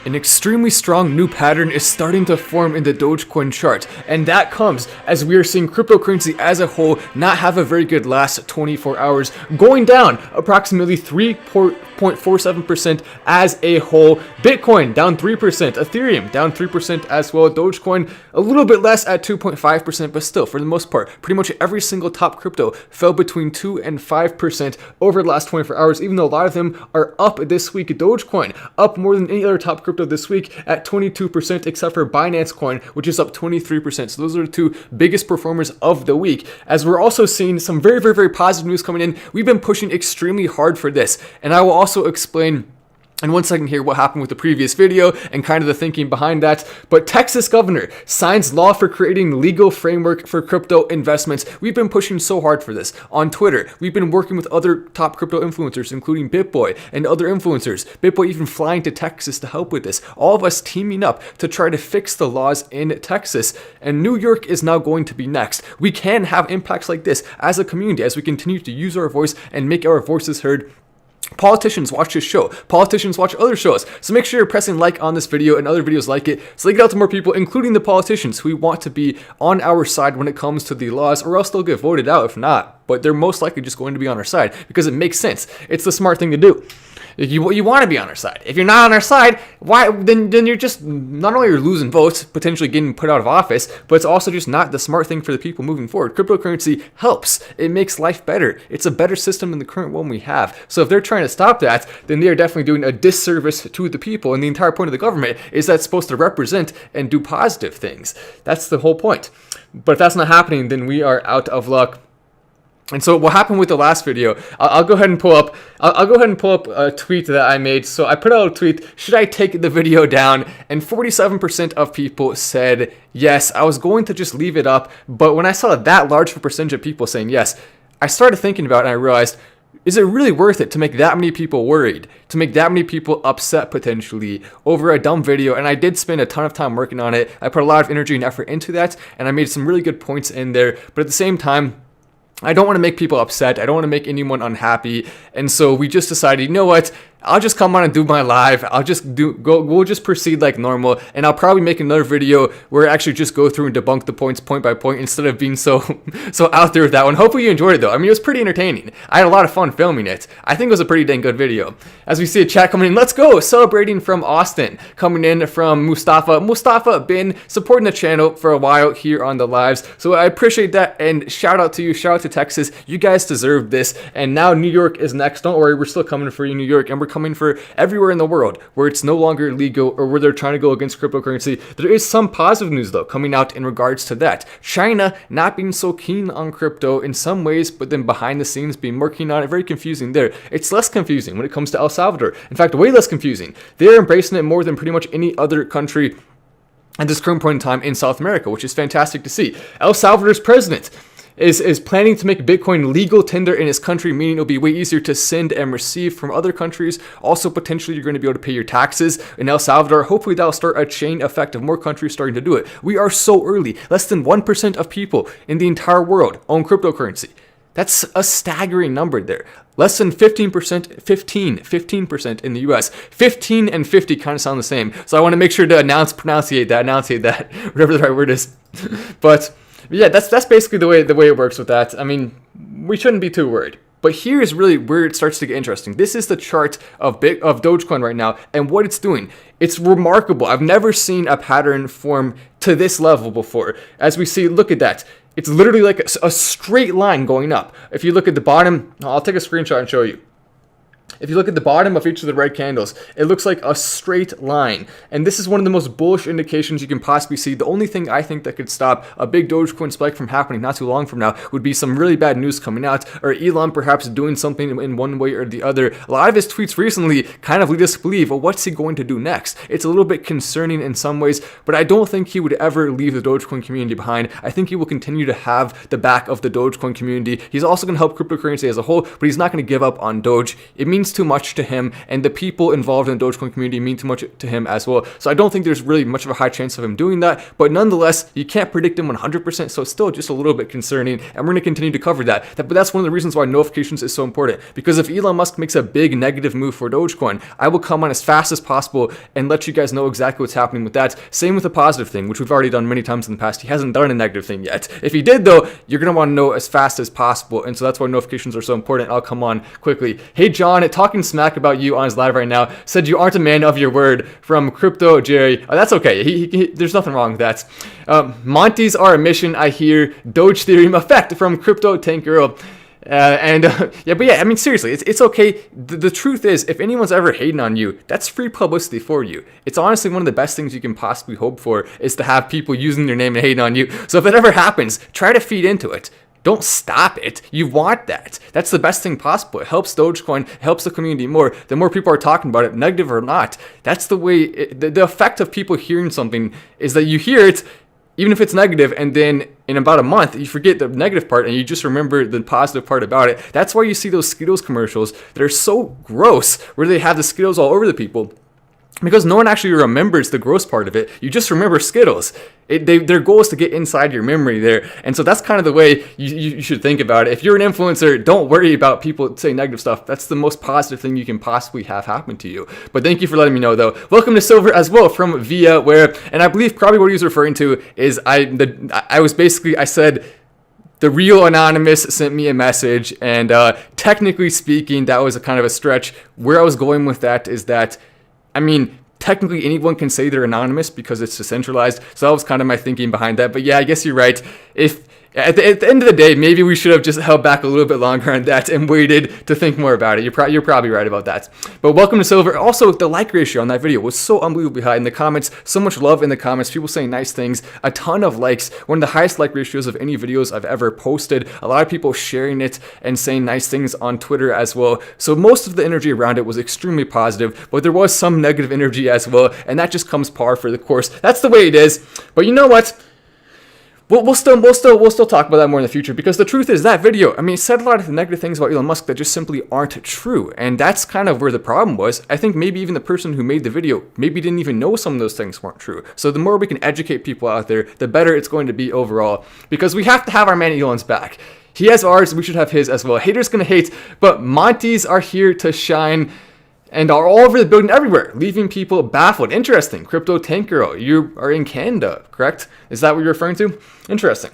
An extremely strong new pattern is starting to form in the Dogecoin chart, and that comes as we are seeing cryptocurrency as a whole not have a very good last 24 hours, going down approximately 3.47% as a whole. Bitcoin down 3%, Ethereum down 3% as well, Dogecoin a little bit less at 2.5%, but still, for the most part, pretty much every single top crypto fell between 2 and 5% over the last 24 hours, even though a lot of them are up this week. Dogecoin up more than any other top crypto this week at 22%, except for Binance Coin, which is up 23%. So those are the two biggest performers of the week. As we're also seeing some very, very, very positive news coming in, we've been pushing extremely hard for this, and I will also explain in 1 second here what happened with the previous video and kind of the thinking behind that. But Texas governor signs law for creating legal framework for crypto investments. We've been pushing so hard for this on Twitter. We've been working with other top crypto influencers, including BitBoy and other influencers. BitBoy even flying to Texas to help with this. All of us teaming up to try to fix the laws in Texas. And New York is now going to be next. We can have impacts like this as a community as we continue to use our voice and make our voices heard. Politicians watch this show. Politicians watch other shows. So make sure you're pressing like on this video and other videos like it so they get out to more people, including the politicians who want to be on our side when it comes to the laws, or else they'll get voted out if not. But they're most likely just going to be on our side because it makes sense. It's the smart thing to do. You want to be on our side. If you're not on our side, why? Then you're just, not only you're losing votes, potentially getting put out of office, but it's also just not the smart thing for the people moving forward. Cryptocurrency helps. It makes life better. It's a better system than the current one we have. So if they're trying to stop that, then they are definitely doing a disservice to the people. And the entire point of the government is that it's supposed to represent and do positive things. That's the whole point. But if that's not happening, then we are out of luck. And so what happened with the last video, I'll go ahead and pull up a tweet that I made. So I put out a tweet, should I take the video down? And 47% of people said yes. I was going to just leave it up, but when I saw that large of a percentage of people saying yes, I started thinking about it and I realized, is it really worth it to make that many people worried, to make that many people upset potentially over a dumb video? And I did spend a ton of time working on it. I put a lot of energy and effort into that, and I made some really good points in there. But at the same time, I don't want to make people upset. I don't want to make anyone unhappy. And so we just decided, you know what? I'll just come on and do my live. We'll just proceed like normal. And I'll probably make another video where I actually just go through and debunk the points point by point instead of being so out there with that one. Hopefully you enjoyed it though. I mean, it was pretty entertaining. I had a lot of fun filming it. I think it was a pretty dang good video. As we see a chat coming in, let's go. Celebrating from Austin, coming in from Mustafa. Mustafa been supporting the channel for a while here on the lives. So I appreciate that. And shout out to you. Shout out to Texas. You guys deserve this. And now New York is next. Don't worry. We're still coming for you, New York. And we're coming for everywhere in the world where it's no longer legal or where they're trying to go against cryptocurrency. There is some positive news though coming out in regards to that. China not being so keen on crypto in some ways, but then behind the scenes being working on it. Very confusing there. It's less confusing when it comes to El Salvador. In fact, way less confusing. They're embracing it more than pretty much any other country at this current point in time in South America, which is fantastic to see. El Salvador's president is planning to make Bitcoin legal tender in his country, meaning it'll be way easier to send and receive from other countries. Also, potentially, you're going to be able to pay your taxes in El Salvador. Hopefully, that'll start a chain effect of more countries starting to do it. We are so early. Less than 1% of people in the entire world own cryptocurrency. That's a staggering number there. Less than 15%, 15% in the US. 15 and 50 kind of sound the same. So I want to make sure to pronunciate that, whatever the right word is. But yeah, that's basically the way it works with that. I mean, we shouldn't be too worried. But here's really where it starts to get interesting. This is the chart of Dogecoin right now and what it's doing. It's remarkable. I've never seen a pattern form to this level before. As we see, look at that. It's literally like a straight line going up. If you look at the bottom, I'll take a screenshot and show you. If you look at the bottom of each of the red candles, it looks like a straight line. And this is one of the most bullish indications you can possibly see. The only thing I think that could stop a big Dogecoin spike from happening not too long from now would be some really bad news coming out, or Elon perhaps doing something in one way or the other. A lot of his tweets recently kind of lead us to believe, well, what's he going to do next? It's a little bit concerning in some ways, but I don't think he would ever leave the Dogecoin community behind. I think he will continue to have the back of the Dogecoin community. He's also going to help cryptocurrency as a whole, but he's not going to give up on Doge. It means means too much to him, and the people involved in the Dogecoin community mean too much to him as well. So I don't think there's really much of a high chance of him doing that, but nonetheless, you can't predict him 100%, so it's still just a little bit concerning, and we're going to continue to cover that. But that's one of the reasons why notifications is so important, because if Elon Musk makes a big negative move for Dogecoin, I will come on as fast as possible and let you guys know exactly what's happening with that. Same with the positive thing, which we've already done many times in the past. He hasn't done a negative thing yet. If he did though, you're going to want to know as fast as possible, and so that's why notifications are so important. I'll come on quickly. Hey John, talking smack about you on his live right now, said you aren't a man of your word from Crypto Jerry. Oh, that's okay. There's nothing wrong with that. Monties are a mission, I hear. Doge Theorem effect from Crypto Tank Girl. I mean, seriously, it's okay. The truth is, if anyone's ever hating on you, that's free publicity for you. It's honestly one of the best things you can possibly hope for, is to have people using your name and hating on you. So if it ever happens, try to feed into it. Don't stop it. You want that. That's the best thing possible. It helps Dogecoin, it helps the community more. The more people are talking about it, negative or not. That's the way, the effect of people hearing something is that you hear it, even if it's negative, and then in about a month, you forget the negative part and you just remember the positive part about it. That's why you see those Skittles commercials that are so gross, where they have the Skittles all over the people. Because no one actually remembers the gross part of it. You just remember Skittles. Their goal is to get inside your memory there. And so that's kind of the way you should think about it. If you're an influencer, don't worry about people saying negative stuff. That's the most positive thing you can possibly have happen to you. But thank you for letting me know, though. Welcome to Silver as well from Via, and I believe probably what he was referring to is I said, the real anonymous sent me a message, and technically speaking, that was a kind of a stretch. Where I was going with that is that, I mean, technically anyone can say they're anonymous because it's decentralized. So that was kind of my thinking behind that. But yeah, I guess you're right. If at the end of the day, maybe we should have just held back a little bit longer on that and waited to think more about it. You're probably right about that. But welcome to Silver. Also, the like ratio on that video was so unbelievably high in the comments. So much love in the comments. People saying nice things. A ton of likes. One of the highest like ratios of any videos I've ever posted. A lot of people sharing it and saying nice things on Twitter as well. So most of the energy around it was extremely positive, but there was some negative energy as well, and that just comes par for the course. That's the way it is. But you know what? We'll still talk about that more in the future, because the truth is that video, I mean, it said a lot of negative things about Elon Musk that just simply aren't true, and that's kind of where the problem was. I think maybe even the person who made the video maybe didn't even know some of those things weren't true. So the more we can educate people out there, the better it's going to be overall, because we have to have our man Elon's back. He has ours, we should have his as well. Haters gonna hate, but Monties are here to shine and are all over the building everywhere, leaving people baffled. Interesting. Crypto Tank Girl, you are in Canada, correct? Is that what you're referring to? Interesting.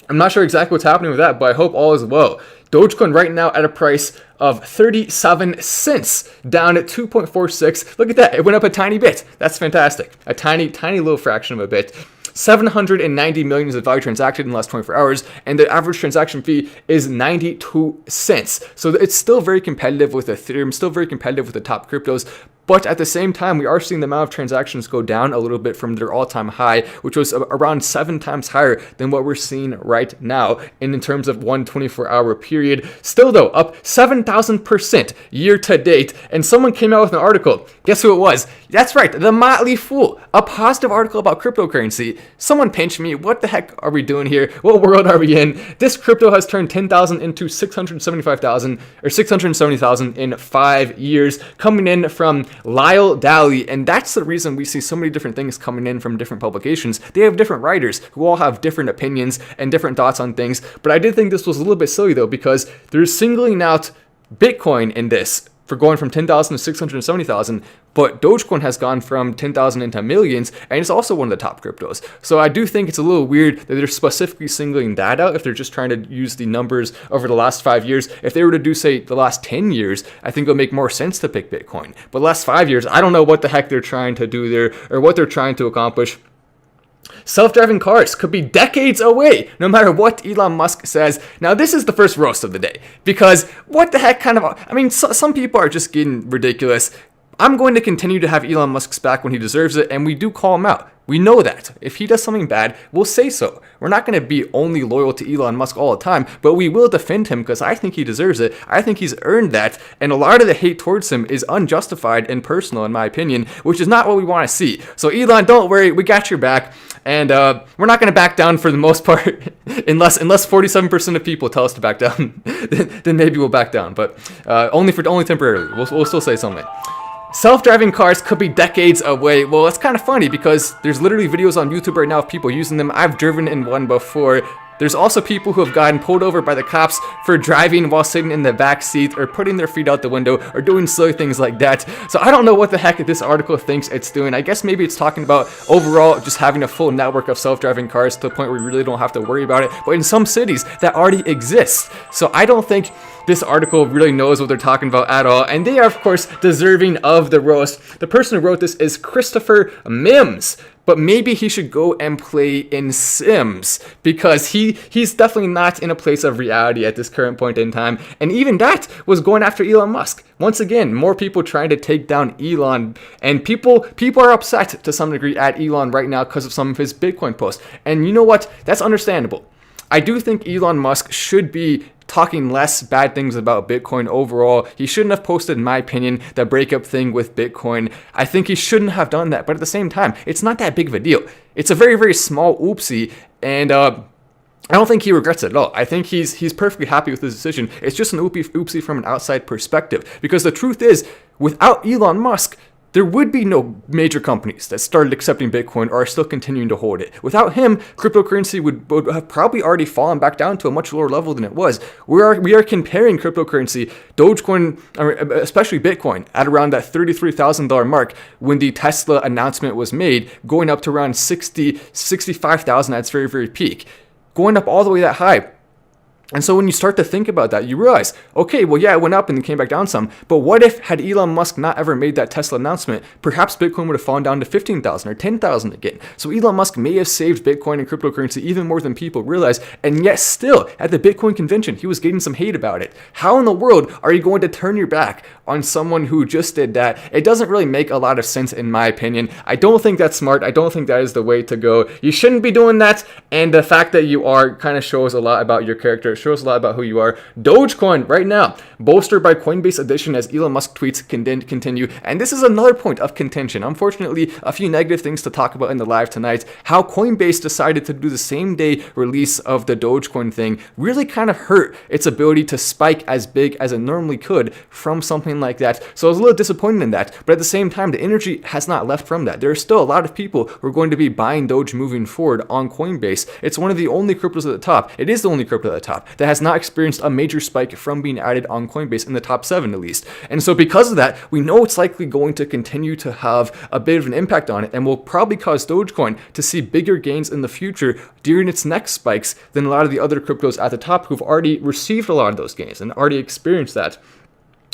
I'm not sure exactly what's happening with that, but I hope all is well. Dogecoin right now at a price of 37 cents, down at 2.46. Look at that. It went up a tiny bit. That's fantastic. A tiny little fraction of a bit. 790 million is the value transacted in the last 24 hours, and the average transaction fee is 92 cents. So it's still very competitive with Ethereum, still very competitive with the top cryptos. But at the same time, we are seeing the amount of transactions go down a little bit from their all-time high, which was around 7 times higher than what we're seeing right now in terms of one 24-hour period. Still though, up 7,000% year to date. And someone came out with an article. Guess who it was? That's right, the Motley Fool. A positive article about cryptocurrency. Someone pinch me. What the heck are we doing here? What world are we in? This crypto has turned 10,000 into 675,000 or 670,000 in 5 years, coming in from Lyle Daly, and that's the reason we see so many different things coming in from different publications. They have different writers who all have different opinions and different thoughts on things, but I did think this was a little bit silly though, because they're singling out Bitcoin in this for going from 10,000 to 670,000, but Dogecoin has gone from 10,000 into millions, and it's also one of the top cryptos. So I do think it's a little weird that they're specifically singling that out if they're just trying to use the numbers over the last 5 years. If they were to do, say, the last 10 years, I think it would make more sense to pick Bitcoin. But the last 5 years, I don't know what the heck they're trying to do there or what they're trying to accomplish. Self-driving cars could be decades away, no matter what Elon Musk says. Now, this is the first roast of the day, because what the heck kind of, I mean, some people are just getting ridiculous. I'm going to continue to have Elon Musk's back when he deserves it, and we do call him out. We know that. If he does something bad, we'll say so. We're not going to be only loyal to Elon Musk all the time, but we will defend him because I think he deserves it. I think he's earned that, and a lot of the hate towards him is unjustified and personal, in my opinion, which is not what we want to see. So Elon, don't worry, we got your back, and we're not going to back down for the most part, unless 47% of people tell us to back down. Then maybe we'll back down, but only temporarily. We'll still say something. Self-driving cars could be decades away. Well, it's kind of funny because there's literally videos on YouTube right now of people using them. I've driven in one before. There's also people who have gotten pulled over by the cops for driving while sitting in the back seat or putting their feet out the window or doing silly things like that. So I don't know what the heck this article thinks it's doing. I guess maybe it's talking about overall just having a full network of self-driving cars to the point where we really don't have to worry about it. But in some cities that already exist. So I don't think this article really knows what they're talking about at all, and they are, of course, deserving of the roast. The person who wrote this is Christopher Mims, but maybe he should go and play in Sims, because he's definitely not in a place of reality at this current point in time, and even that was going after Elon Musk. Once again, more people trying to take down Elon, and people are upset to some degree at Elon right now because of some of his Bitcoin posts, and you know what? That's understandable. I do think Elon Musk should be talking less bad things about Bitcoin overall. He shouldn't have posted, in my opinion, the breakup thing with Bitcoin. I think he shouldn't have done that, but at the same time, it's not that big of a deal. It's a very, very small oopsie, and I don't think he regrets it at all. I think he's perfectly happy with his decision. It's just an oopsie from an outside perspective, because the truth is, without Elon Musk, there would be no major companies that started accepting Bitcoin or are still continuing to hold it. Without him, cryptocurrency would have probably already fallen back down to a much lower level than it was. We are comparing cryptocurrency, Dogecoin, especially Bitcoin, at around that $33,000 mark when the Tesla announcement was made, going up to around 65,000 at its very, very peak, going up all the way that high. And so when you start to think about that, you realize, okay, well, yeah, it went up and then came back down some. But what if, had Elon Musk not ever made that Tesla announcement, perhaps Bitcoin would have fallen down to 15,000 or 10,000 again. So Elon Musk may have saved Bitcoin and cryptocurrency even more than people realize. And yet still, at the Bitcoin convention, he was getting some hate about it. How in the world are you going to turn your back on someone who just did that? It doesn't really make a lot of sense, in my opinion. I don't think that's smart. I don't think that is the way to go. You shouldn't be doing that. And the fact that you are kind of shows a lot about your character. It shows a lot about who you are. Dogecoin right now, bolstered by Coinbase addition as Elon Musk tweets continue. And this is another point of contention. Unfortunately, a few negative things to talk about in the live tonight. How Coinbase decided to do the same day release of the Dogecoin thing really kind of hurt its ability to spike as big as it normally could from something like that. So I was a little disappointed in that. But at the same time, the energy has not left from that. There are still a lot of people who are going to be buying Doge moving forward on Coinbase. It's one of the only cryptos at the top. It is the only crypto at the top that has not experienced a major spike from being added on Coinbase in the top 7 at least. And so because of that, we know it's likely going to continue to have a bit of an impact on it, and will probably cause Dogecoin to see bigger gains in the future during its next spikes than a lot of the other cryptos at the top who've already received a lot of those gains and already experienced that.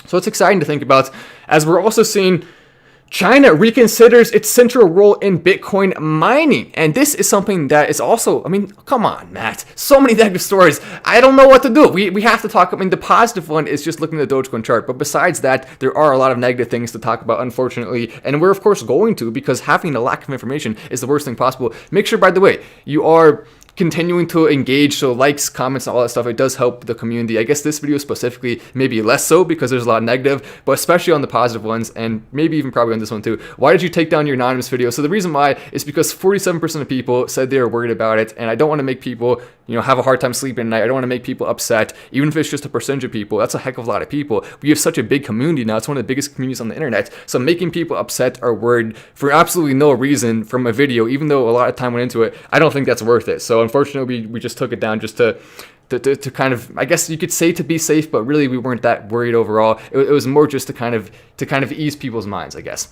So it's exciting to think about, as we're also seeing China reconsiders its central role in Bitcoin mining. And this is something that is also, I mean, come on, Matt. So many negative stories. I don't know what to do. We have to talk. I mean, the positive one is just looking at the Dogecoin chart. But besides that, there are a lot of negative things to talk about, unfortunately. And we're, of course, going to, because having a lack of information is the worst thing possible. Make sure, by the way, you are continuing to engage, so likes, comments, and all that stuff. It does help the community. I guess this video specifically maybe less so, because there's a lot of negative, but especially on the positive ones, and maybe even probably on this one too. Why did you take down your anonymous video? So the reason why is because 47% of people said they were worried about it, and I don't want to make people, have a hard time sleeping at night. I don't want to make people upset, even if it's just a percentage of people. That's a heck of a lot of people. We have such a big community now. It's one of the biggest communities on the internet. So making people upset or worried for absolutely no reason from a video, even though a lot of time went into it, I don't think that's worth it. So unfortunately, we just took it down just to kind of, I guess you could say, to be safe, but really we weren't that worried overall. It was more just to kind of ease people's minds, I guess,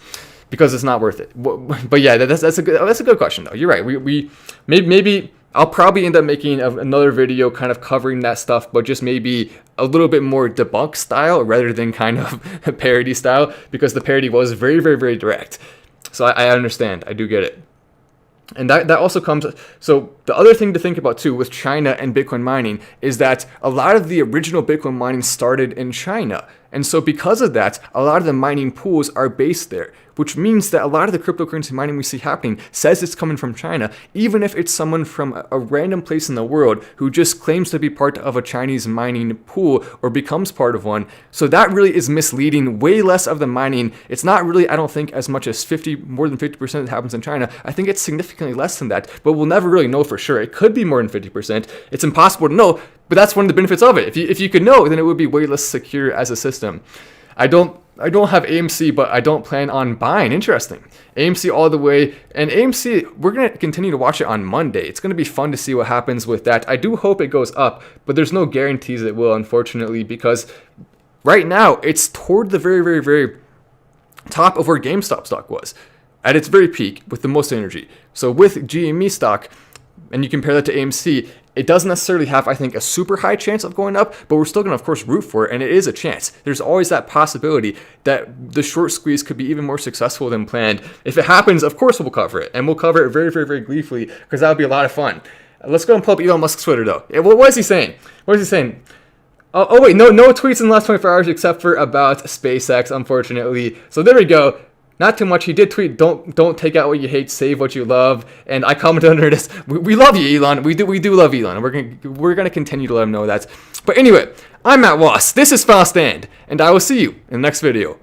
because it's not worth it. But yeah, that's a good question though. You're right. We maybe I'll probably end up making another video kind of covering that stuff, but just maybe a little bit more debunk style rather than kind of parody style, because the parody was very, very, very direct. So I understand. I do get it. And that also comes, so the other thing to think about too with China and Bitcoin mining is that a lot of the original Bitcoin mining started in China. And so because of that, a lot of the mining pools are based there. which means that a lot of the cryptocurrency mining we see happening says it's coming from China, even if it's someone from a random place in the world who just claims to be part of a Chinese mining pool or becomes part of one. So that really is misleading. Way less of the mining. It's not really, I don't think, as much as more than 50% that happens in China. I think it's significantly less than that, but we'll never really know for sure. It could be more than 50%. It's impossible to know, but that's one of the benefits of it. If you could know, then it would be way less secure as a system. I don't have AMC, but I don't plan on buying. Interesting. AMC all the way. And AMC, we're going to continue to watch it on Monday. It's going to be fun to see what happens with that. I do hope it goes up, but there's no guarantees it will, unfortunately, because right now it's toward the very, very, very top of where GameStop stock was at its very peak with the most energy. So with GME stock, and you compare that to AMC, it doesn't necessarily have, I think, a super high chance of going up, but we're still going to, of course, root for it, and it is a chance. There's always that possibility that the short squeeze could be even more successful than planned. If it happens, of course, we'll cover it, and we'll cover it very, very, very gleefully, because that would be a lot of fun. Let's go and pull up Elon Musk's Twitter, though. What is he saying? What is he saying? Oh wait, no tweets in the last 24 hours except for about SpaceX, unfortunately. So there we go. Not too much. He did tweet, don't take out what you hate, save what you love. And I commented under this, we love you, Elon. We do love Elon. And we're gonna continue to let him know that. But anyway, I'm Matt Wass. This is Final Stand, and I will see you in the next video.